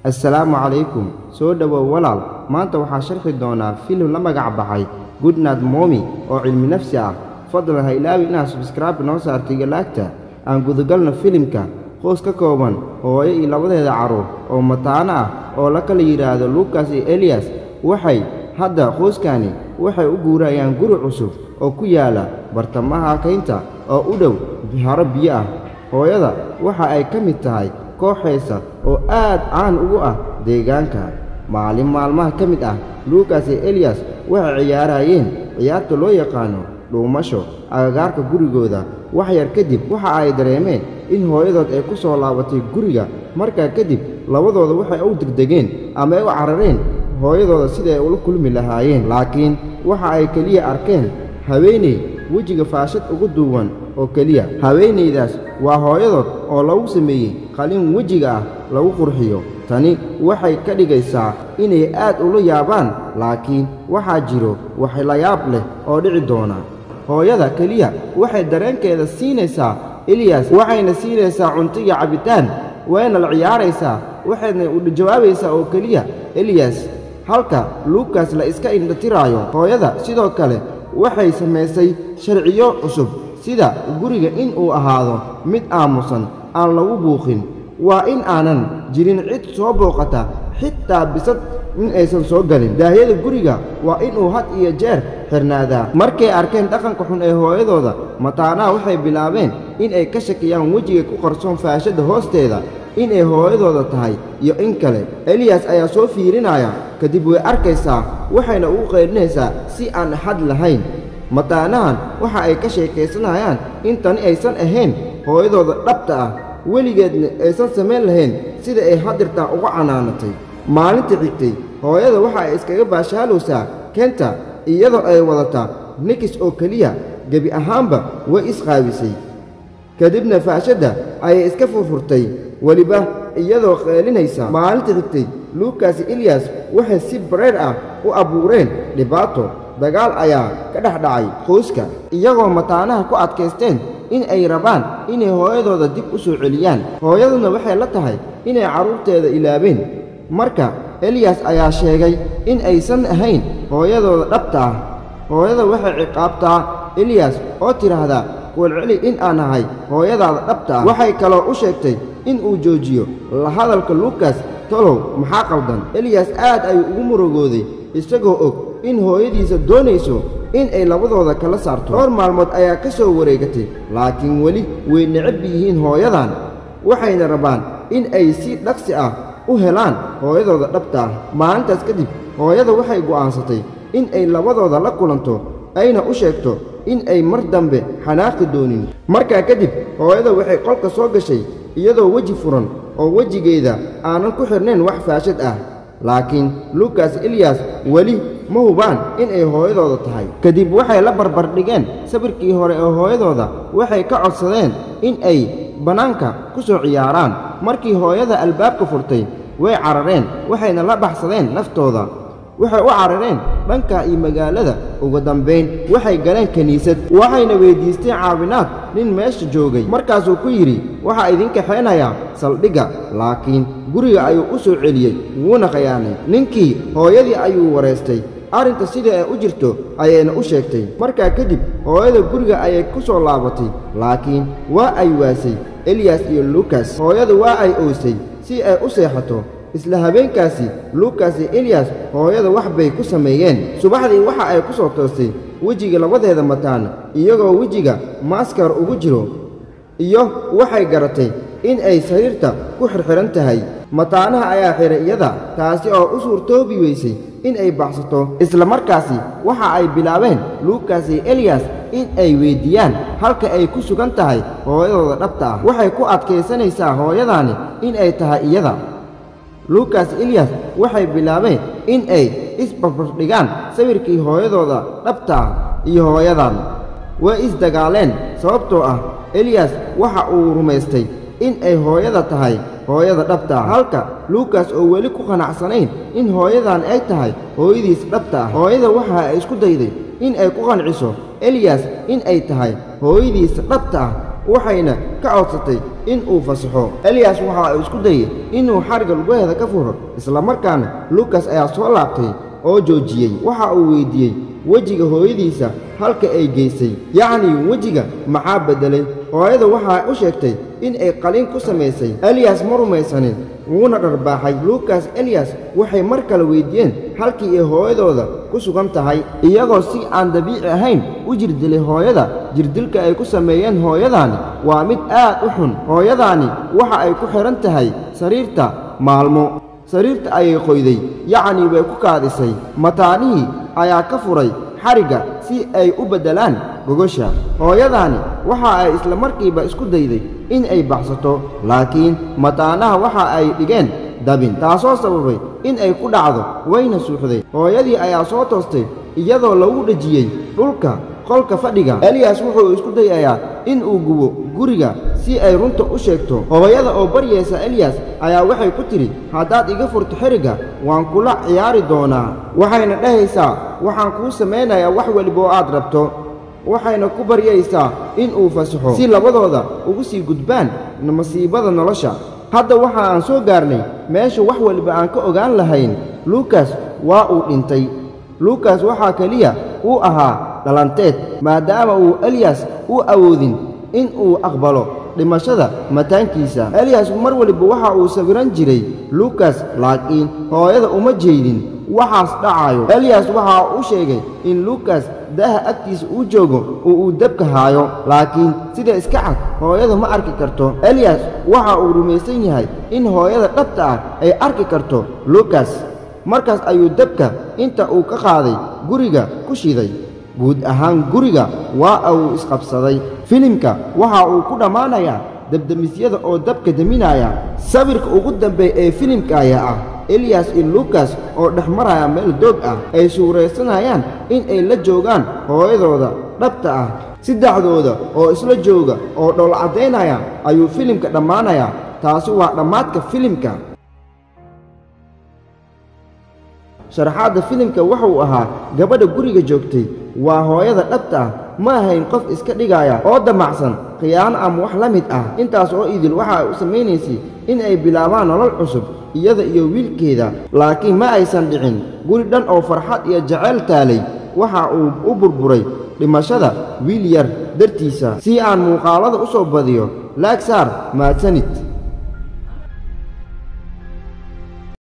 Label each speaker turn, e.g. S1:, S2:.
S1: السلام عليكم سودا وولال ما أنت وحشرح دونا فيلم لما قعبحي Good Night Mommy أو علم نفسي فضل هيلاوي ناس سبسكرايب نوصل ارتجالاكتا عن قدقلنا فيلمك خوش ككوبان هو إلى وده عرو أو متانا أو لك اللي يراد لوكاس إلياس وحي هذا خوش كاني وحي أجورا ينجر عصف أو كيالا برتمها كينتا أو أدو بهربية هو يدا وحي أي كم التاي kooxaysa oo aad caan ugu ah deegaanka maalmaha kamid ah Lucas iyo Elias waxay ciyaarayeen ciyaarta loo yaqaan dhuumasho agagaarka gurigooda wax yar kadib waxa ay dareemeen in hooyadood ay ku soo laabatay guriga markaa kadib labadooda waxay u degdegeen ama ay u carareen hooyadooda sida ay ula kulmi lahaayeen laakiin waxa ay kaliya arkeen haweeney wejiga faashad ugu duuban oo kaliya haweeneydaas waa hooyadood oo lagu sameeyay qalin wejiga ah lagu qurxiyo tani waxay ka dhigaysaa inay aad ula yaabaan laakiin waxa jiro wax la yaab leh oo dhici doona hooyada kaliya waxay dareenkeeda siinaysaa Elias waxayna siinaysaa cunto iyo cabitaan wayna la ciyaaraysaa waxayna u jawaabaysaa oo kaliya Elias halka Lucas la iska indhatiraayo hooyada sidoo kale waxay sameysay sharciyo cusub sida guriga in uu ahaado mid aamusan aan lagu buuqin waa in aanan jirin cid soo booqata xitaa bisad in aysan soo galin daahiyada guriga waa in uu had iyo jeer xirnaadaa markay arkeen dhaqanka xun ee hooyadooda mataanaha waxay bilaabeen in ay ka shakiyaan wejiga ku qarsoon faashada hoosteeda in ay hooyadooda tahay iyo in kale Elias ayaa soo fiirinaya kadib way arkaysaa waxayna u qeydinaysaa si aan xad lahayn mataanahan waxa ay ka sheekaysanayaan in tani aysan ahayn hooyadooda dhabta ah weligeedna aysan sameyn lahayn sida ay hadirtaa uga canaanatay maalinta xigtay hooyada waxa ay iskaga baashaalowsaa keenta iyadoo ay wadataa nikis oo kaliya gabi ahaanba way isqaabisay kadibna faashada ayay iska furfurtay waliba iyadoo qeelinaysa maalinta xigtay Lucas iyo Elias waxay si bareer ah u abuureen dhibaato dagaal ayaa ka dhaxdhacay qoyska iyagoo mataanaha ku adkaysteen in ay rabaan inay hooyadooda dib u soo celiyaan hooyaduna waxay la tahay inay caruurteeda ilaabeen marka Elias ayaa sheegay in aysan ahayn hooyadooda dhabta ah hooyada waxay ciqaabtaa Elias oo tiraahdaa walceli in aan ahay hooyadaada dhabta ah waxay kaloo u sheegtay in uu joojiyo la hadalka Lucas tolow maxaa qaldan Elias aad ayuu ugu murugooday isagoo og in hooyadiisa doonayso in ay labadooda kala saarto dhowr maalmood ayaa ka soo wareegatay laakiin weli way necab yihiin hooyadan waxayna rabaan in ay si dhaqsi ah u helaan hooyadooda dhabta ah maalintaas kadib hooyada waxay go'aansatay in ay labadooda la kulanto ayna u sheegto in ay mar dambe xanaaqi doonin markaa kadib hooyada waxay qolka soo gashay iyadoo weji furan oo wejigeeda aanan ku xirnayn wax faashad ah laakiin Lucas Elias weli ma hubaan in ay hooyadooda tahay kadib waxay la barbar dhigeen sawirkii hore ee hooyadooda waxay ka codsadeen in ay banaanka ku soo ciyaaraan markii hooyada albaabka furtay way carareen waxayna la baxsadeen naftooda waxay u carareen dhanka iyo magaalada ugu dambeyn waxay galeen kaniisad waxayna weydiisteen caawinaad nin meesha joogay markaasuu ku yiri waxa idinka xeenaya saldhiga laakiin guriga ayuu u soo celiyay wuuna khiyaanay ninkii hooyadii ayuu wareystay arinta sida ay u jirto ayayna u sheegtay markaa kadib hooyada guriga ayay ku soo laabatay laakiin waa ay waasay Elias iyo Lucas hooyada waa ay oosay si ay u seexato isla habeenkaasi Lucas iyo Elias hooyada wax bay ku sameeyeen subaxdii waxa ay ku soo toostay wejiga labadeeda mataan iyagoo wejiga maskar ugu jiro iyo waxay garatay in ay sariirta ku xirxiran tahay mataanaha ayaa xiray iyada taasi oo u suurtoobi weysay in ay baxsato isla markaasi waxa ay bilaabeen Lucas iyo Elias in ay weydiiyaan halka ay ku sugan tahay hooyadooda dhabta ah waxay ku adkaysanaysaa hooyadaani in ay tahay iyada Lucas Elias waxay bilaabeen in ay isbarbar dhigaan sawirkii hooyadooda dhabta ah iyo hooyadan way isdagaaleen sababtoo ah Elias waxa uu rumaystay in ay hooyada tahay hooyada dhabta ah halka Lucas oo weli ku qanacsanayn in hooyadan ay tahay hooyadiis dhabta ah hooyada waxa ay isku dayday in ay ku qanciso Elias in ay tahay hooyadiis dhabta ah waxayna ka codsatay in uu fasaxo. Eliyas waxa uu isku dayay inuu xariga lugaheeda ka furo, isla markaana Lukas ayaa soo laabtay oo joojiyey. Waxa uu weydiiyey wejiga hooyadiisa halka ay geysay, yacni wejiga maxaa bedelay. hooyada waxa u sheegtay in ay qalin ku samaysay. Eliyas ma rumaysanin, wuuna dharbaaxay. Lukas Eliyas waxay mar kale weydiiyeen halkii ay hooyadooda ku sugan tahay, iyagoo si aan dabiici ahayn u jirdilay hooyada. Jirdilka ay ku sameeyeen hooyadaani waa mid aad u xun. hooyadaani waxa ay ku xiran tahay sariirta maalmo. sariirta ayay qoyday, yacni way ku kaadisay. mataanihii ayaa ka furay xariga si ay u beddelaan gogosha. hooyadaani waxa ay isla markiiba isku dayday in ay baxsato, laakiin mataanaha waxa ay dhigeen dabin, taasoo sababay in ay ku dhacdo, wayna suuxday. hooyadii ayaa soo toostay iyadoo lagu dhejiyey dhulka qolka fadhiga. Eliyas wuxuu isku dayayaa in uu gubo guriga si ay runta u sheegto. hooyada oo baryaysa Eliyas ayaa waxay ku tiri, haddaad iga furto xiriga waan kula ciyaari doonaa. waxayna dhahaysaa, waxaan kuu samaynayaa wax waliba oo aad rabto. waxayna ku baryaysaa in uu fasaxo si labadooda ugu sii gudbaan masiibada nolosha. hadda waxa aan soo gaarnay meesha wax waliba aan ka ogaan lahayn. Lukas waa uu dhintay. Lukas waxaa kaliya uu ahaa dhalanteed, maadaama uu Eliyas u awoodin in uu aqbalo dhimashada mataankiisa. Eliyas mar waliba waxa uu sawiran jiray Lukas, laakiin hooyada uma jeedin waxaas dhacayo. Eliyas waxa uu sheegay in Lukas daha agtiisa uu joogo oo uu dabka haayo, laakiin sida iska cad hooyada ma arki karto. Eliyas waxa uu rumaysan yahay in hooyada dhabta ah ay arki karto Lukas. markaas ayuu dabka inta uu ka qaaday guriga ku shiday. guud ahaan guriga waa uu isqabsaday. filimka waxa uu ku dhammaanayaa dabdamisyada oo dabka daminaya. sawirka ugu dambeeya ee filimka ayaa ah Eliyas iyo Lukas oo dhex maraya meel doog ah, ay suuraysanayaan in ay la joogaan hooyadooda dhabta ah. saddexdooda oo isla jooga oo dhol cadeynaya ayuu filimka dhammaanayaa. taasi waa dhammaadka filimka. sharaxaadda filimka wuxuu ahaa gabadha guriga joogtay waa hooyada dhabta ah, ma ahayn qof iska dhigaya oo damacsan khiyaano ama wax la mid ah. intaas oo idil waxa ay u samaynaysay in ay bilaabaan nolol cusub iyada iyo wiilkeeda, laakiin ma aysan dhicin. guri dhan oo farxad iyo jacayl taalay waxa uu u burburay dhimashada wiil yar dartiisa. si aan muuqaalada u soo badiyo laag saar mahadsanid.